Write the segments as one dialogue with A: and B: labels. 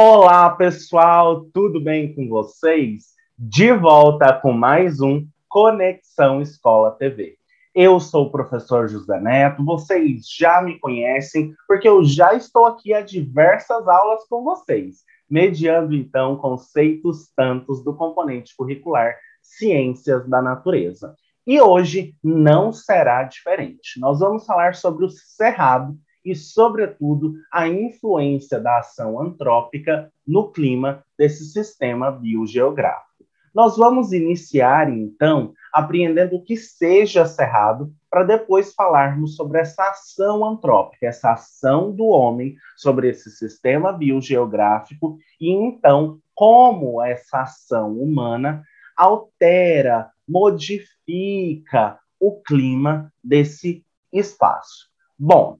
A: Olá, pessoal, tudo bem com vocês? De volta com mais um Conexão Escola TV. Eu sou o professor José Neto, vocês já me conhecem, porque eu já estou aqui há diversas aulas com vocês, mediando então conceitos tantos do componente curricular Ciências da Natureza. E hoje não será diferente. Nós vamos falar sobre o cerrado e, sobretudo, a influência da ação antrópica no clima desse sistema biogeográfico. Nós vamos iniciar, então, apreendendo o que seja cerrado, para depois falarmos sobre essa ação antrópica, essa ação do homem sobre esse sistema biogeográfico e, então, como essa ação humana altera, modifica o clima desse espaço. Bom,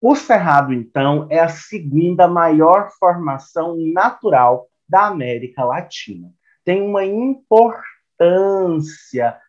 A: o Cerrado, então, é a segunda maior formação natural da América Latina. Tem uma importância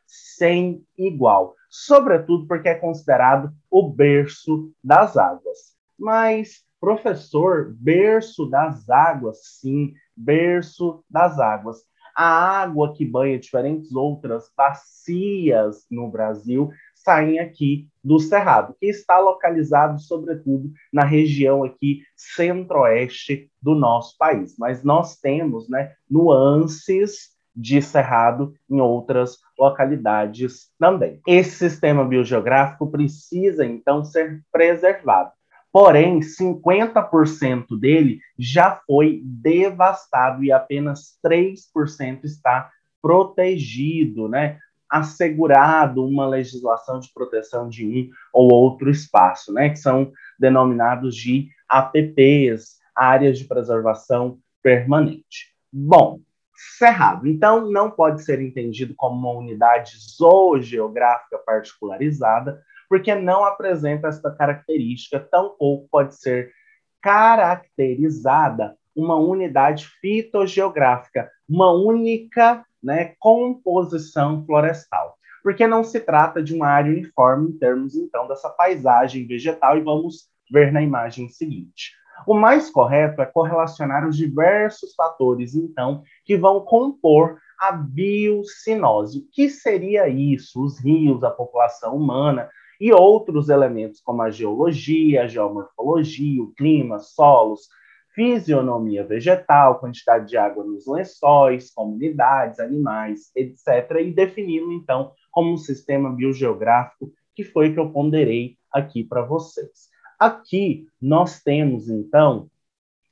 A: sem igual, sobretudo porque é considerado o berço das águas. Mas, professor, berço das águas, sim, berço das águas. A água que banha diferentes outras bacias no Brasil saem aqui do Cerrado, que está localizado, sobretudo, na região aqui centro-oeste do nosso país. Mas nós temos, né, nuances de Cerrado em outras localidades também. Esse sistema biogeográfico precisa, então, ser preservado. Porém, 50% dele já foi devastado e apenas 3% está protegido, né? Assegurado uma legislação de proteção de um ou outro espaço, né, que são denominados de APPs, áreas de preservação permanente. Bom, Cerrado, então, não pode ser entendido como uma unidade zoogeográfica particularizada, porque não apresenta esta característica, tampouco pode ser caracterizada uma unidade fitogeográfica, uma única, né, composição florestal. Porque não se trata de uma área uniforme em termos, então, dessa paisagem vegetal, e vamos ver na imagem seguinte. O mais correto é correlacionar os diversos fatores, então, que vão compor a biocinose. O que seria isso? Os rios, a população humana e outros elementos como a geologia, a geomorfologia, o clima, solos, fisionomia vegetal, quantidade de água nos lençóis, comunidades, animais, etc. E definindo, então, como um sistema biogeográfico, que foi que eu ponderei aqui para vocês. Aqui nós temos, então,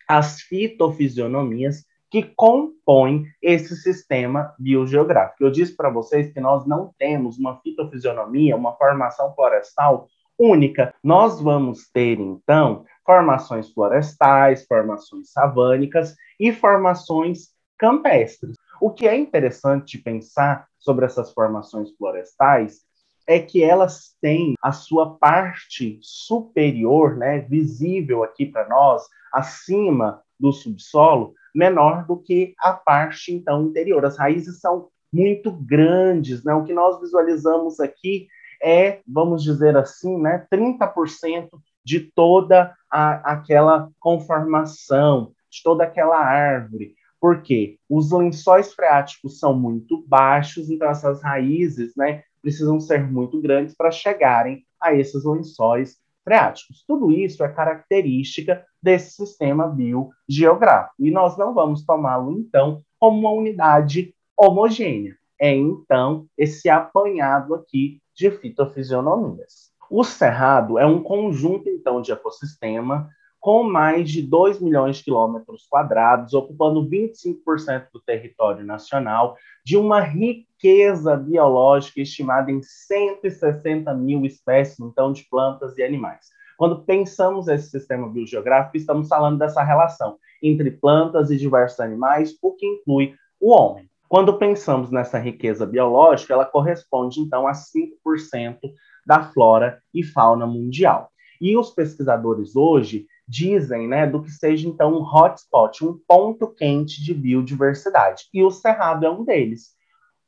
A: as fitofisionomias que compõem esse sistema biogeográfico. Eu disse para vocês que nós não temos uma fitofisionomia, uma formação florestal única. Nós vamos ter, então, formações florestais, formações savânicas e formações campestres. O que é interessante pensar sobre essas formações florestais é que elas têm a sua parte superior, né, visível aqui para nós, acima do subsolo, menor do que a parte, então, interior. As raízes são muito grandes, né? O que nós visualizamos aqui é, vamos dizer assim, né, 30% de toda aquela conformação, de toda aquela árvore. Por quê? Os lençóis freáticos são muito baixos, então essas raízes, né, precisam ser muito grandes para chegarem a esses lençóis freáticos. Tudo isso é característica desse sistema biogeográfico. E nós não vamos tomá-lo, então, como uma unidade homogênea. É, então, esse apanhado aqui de fitofisionomias. O cerrado é um conjunto, então, de ecossistema com mais de 2 milhões de quilômetros quadrados, ocupando 25% do território nacional, de uma riqueza biológica estimada em 160 mil espécies, então, de plantas e animais. Quando pensamos esse sistema biogeográfico, estamos falando dessa relação entre plantas e diversos animais, o que inclui o homem. Quando pensamos nessa riqueza biológica, ela corresponde, então, a 5% da flora e fauna mundial. E os pesquisadores hoje dizem, né, do que seja, então, um hotspot, um ponto quente de biodiversidade. E o Cerrado é um deles.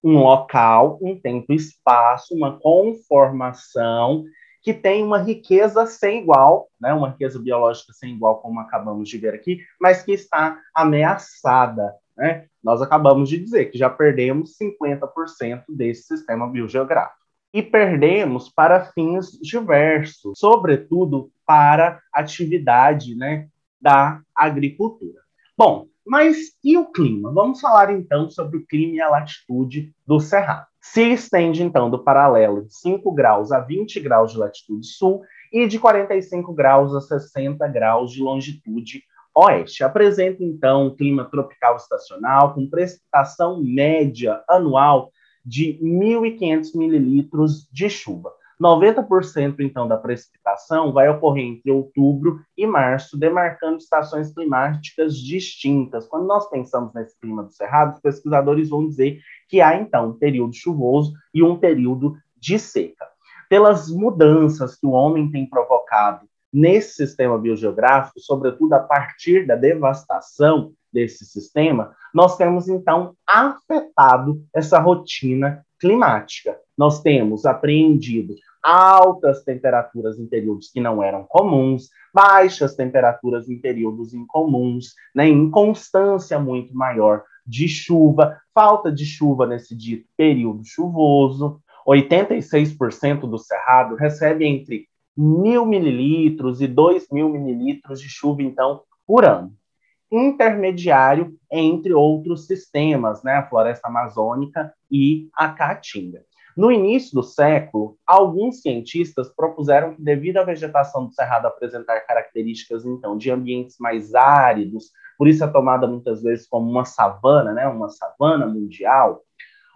A: Um local, um tempo e espaço, uma conformação que tem uma riqueza sem igual, né, uma riqueza biológica sem igual, como acabamos de ver aqui, mas que está ameaçada, né? Nós acabamos de dizer que já perdemos 50% desse sistema biogeográfico. E perdemos para fins diversos, sobretudo para atividade, né, da agricultura. Bom, mas e o clima? Vamos falar então sobre o clima e a latitude do Cerrado. Se estende então do paralelo de 5 graus a 20 graus de latitude sul e de 45 graus a 60 graus de longitude oeste. Apresenta então um clima tropical estacional com precipitação média anual de 1.500 mililitros de chuva. 90% então da precipitação vai ocorrer entre outubro e março, demarcando estações climáticas distintas. Quando nós pensamos nesse clima do Cerrado, os pesquisadores vão dizer que há então um período chuvoso e um período de seca. Pelas mudanças que o homem tem provocado nesse sistema biogeográfico, sobretudo a partir da devastação desse sistema, nós temos então afetado essa rotina climática. Nós temos apreendido altas temperaturas em períodos que não eram comuns, baixas temperaturas em períodos incomuns, né, inconstância muito maior de chuva, falta de chuva nesse dito período chuvoso. 86% do Cerrado recebe entre 1.000 mililitros e 2.000 mililitros de chuva, então, por ano. Intermediário entre outros sistemas, né, a floresta amazônica e a caatinga. No início do século, alguns cientistas propuseram que, devido à vegetação do Cerrado apresentar características, então, de ambientes mais áridos, por isso é tomada muitas vezes como uma savana, né, uma savana mundial,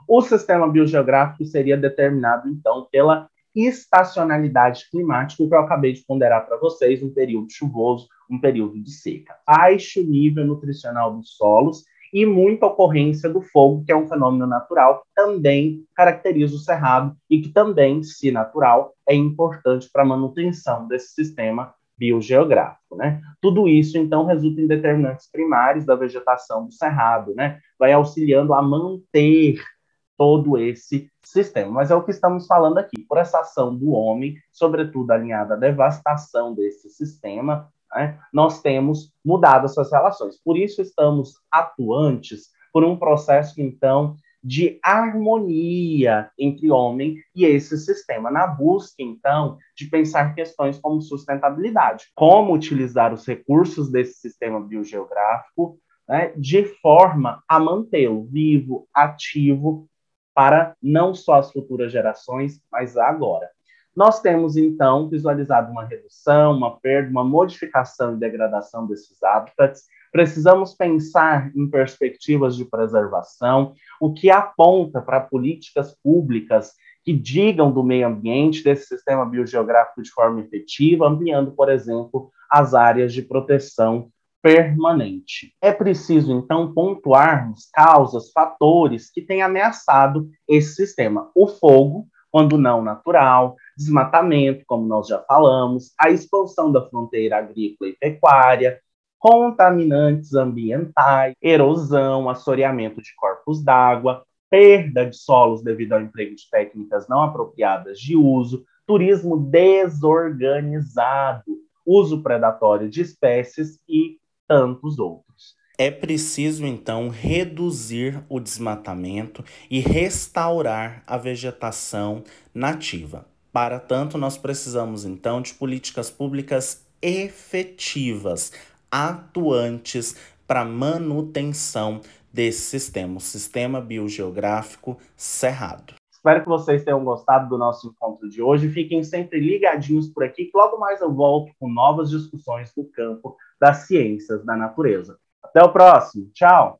A: o sistema biogeográfico seria determinado, então, pela estacionalidade climática, que eu acabei de ponderar para vocês, um período chuvoso, um período de seca. Baixo nível nutricional dos solos e muita ocorrência do fogo, que é um fenômeno natural que também caracteriza o Cerrado e que também, se natural, é importante para a manutenção desse sistema biogeográfico, né? Tudo isso, então, resulta em determinantes primários da vegetação do Cerrado, né? Vai auxiliando a manter todo esse sistema. Mas é o que estamos falando aqui. Por essa ação do homem, sobretudo alinhada à devastação desse sistema, né, nós temos mudado essas relações. Por isso estamos atuantes por um processo, então, de harmonia entre homem e esse sistema, na busca, então, de pensar questões como sustentabilidade, como utilizar os recursos desse sistema biogeográfico, né, de forma a mantê-lo vivo, ativo, para não só as futuras gerações, mas agora. Nós temos, então, visualizado uma redução, uma perda, uma modificação e degradação desses hábitats. Precisamos pensar em perspectivas de preservação, o que aponta para políticas públicas que digam do meio ambiente, desse sistema biogeográfico de forma efetiva, ampliando, por exemplo, as áreas de proteção permanente. É preciso, então, pontuarmos causas, fatores que têm ameaçado esse sistema. O fogo, quando não natural, desmatamento, como nós já falamos, a expansão da fronteira agrícola e pecuária, contaminantes ambientais, erosão, assoreamento de corpos d'água, perda de solos devido ao emprego de técnicas não apropriadas de uso, turismo desorganizado, uso predatório de espécies e tantos outros.
B: É preciso, então, reduzir o desmatamento e restaurar a vegetação nativa. Para tanto, nós precisamos, então, de políticas públicas efetivas, atuantes para manutenção desse sistema, o sistema biogeográfico cerrado.
A: Espero que vocês tenham gostado do nosso encontro de hoje. Fiquem sempre ligadinhos por aqui, que logo mais eu volto com novas discussões do campo das ciências da natureza. Até o próximo. Tchau!